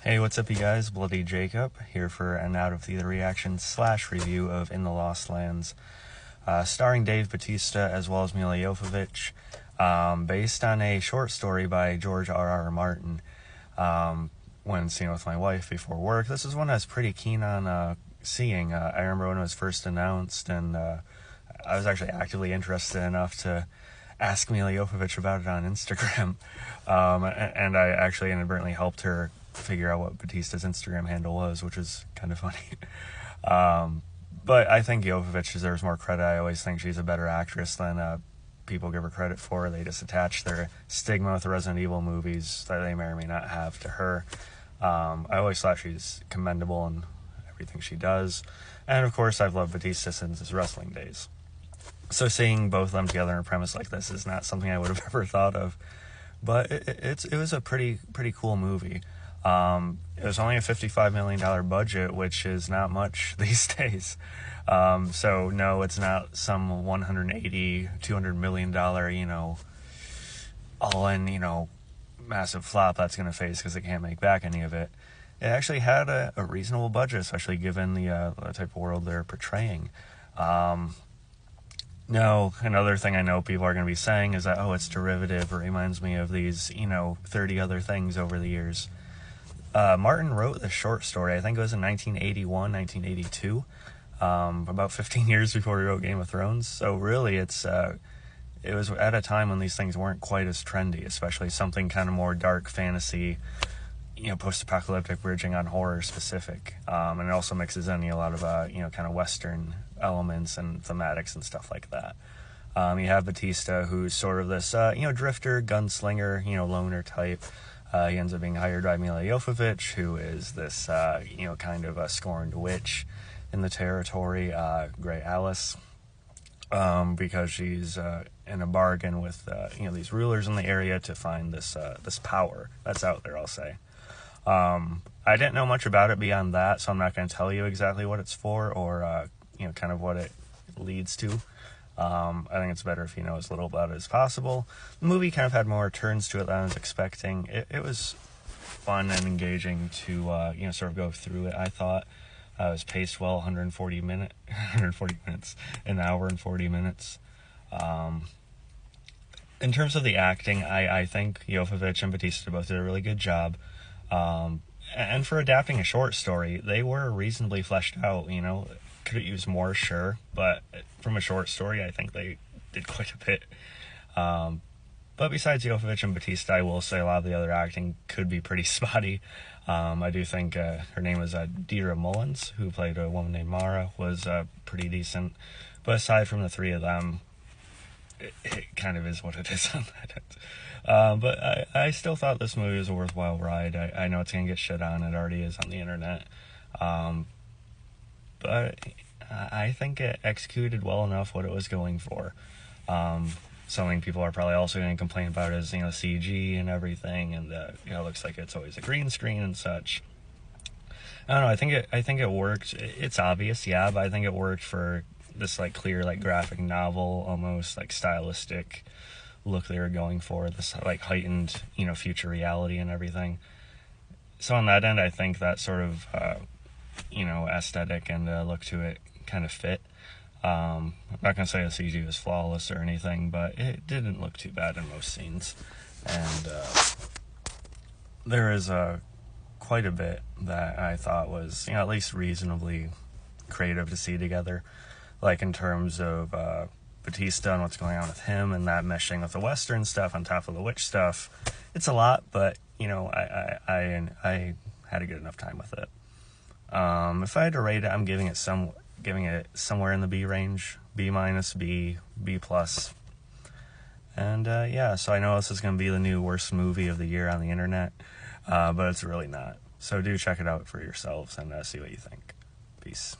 Hey, what's up, you guys? Bloody Jacob here for an out of theater reaction / review of In the Lost Lands, starring Dave Bautista as well as Milla Jovovich, based on a short story by George R.R. Martin. When seeing it with my wife before work, this is one I was pretty keen on seeing. I remember when it was first announced, and I was actually actively interested enough to ask Milla Jovovich about it on Instagram, and I actually inadvertently helped her figure out what Bautista's Instagram handle was, which is kind of funny. But I think Jovovich deserves more credit. I always think she's a better actress than people give her credit for. They just attach their stigma with the Resident Evil movies that they may or may not have to her. I always thought she's commendable in everything she does. And of course, I've loved Bautista since his wrestling days. So seeing both of them together in a premise like this is not something I would have ever thought of. But it was a pretty cool movie. It was only a $55 million budget, which is not much these days. So no, it's not some $180-200 million, all in, massive flop that's going to face because it can't make back any of it. It actually had a reasonable budget, especially given the type of world they're portraying. No, another thing I know people are going to be saying is that, oh, it's derivative. It reminds me of these, 30 other things over the years. Martin wrote the short story, I think it was in 1981, 1982, about 15 years before he wrote Game of Thrones. So really, it was at a time when these things weren't quite as trendy, especially something kind of more dark fantasy, post-apocalyptic verging on horror specific. And it also mixes in a lot of, kind of Western elements and thematics and stuff like that. You have Bautista, who's sort of this, drifter, gunslinger, loner type. He ends up being hired by Milla Jovovich, who is this, kind of a scorned witch in the territory, Grey Alice, because she's in a bargain with, these rulers in the area to find this power that's out there, I'll say. I didn't know much about it beyond that, so I'm not going to tell you exactly what it's for or, kind of what it leads to. I think it's better if you know as little about it as possible. The movie kind of had more turns to it than I was expecting. It was fun and engaging to, sort of go through it. I thought it was paced well, 140 minutes, an hour and 40 minutes. In terms of the acting, I think Jovovich and Bautista both did a really good job. And for adapting a short story, they were reasonably fleshed out, Could it use more? Sure. But from a short story, I think they did quite a bit. But besides Jovovich and Bautista, I will say a lot of the other acting could be pretty spotty. I do think her name was Deirdre Mullins, who played a woman named Mara, was pretty decent. But aside from the three of them, it kind of is what it is on that. But I still thought this movie was a worthwhile ride. I know it's going to get shit on. It already is on the internet. But I think it executed well enough what it was going for. Something people are probably also going to complain about is, CG and everything, and it looks like it's always a green screen and such. I don't know. I think it worked. It's obvious, yeah, but I think it worked for this clear graphic novel, almost stylistic look they were going for. This heightened future reality and everything. So on that end, I think that sort of aesthetic and look to it kind of fit. I'm not going to say the CG was flawless or anything, but it didn't look too bad in most scenes. And there is quite a bit that I thought was, at least reasonably creative to see together. In terms of Bautista and what's going on with him and that meshing with the Western stuff on top of the witch stuff. It's a lot, but, I had a good enough time with it. If I had to rate it, I'm giving it somewhere in the B range, B-, B+. And so I know this is going to be the new worst movie of the year on the internet, but it's really not. So do check it out for yourselves and see what you think. Peace.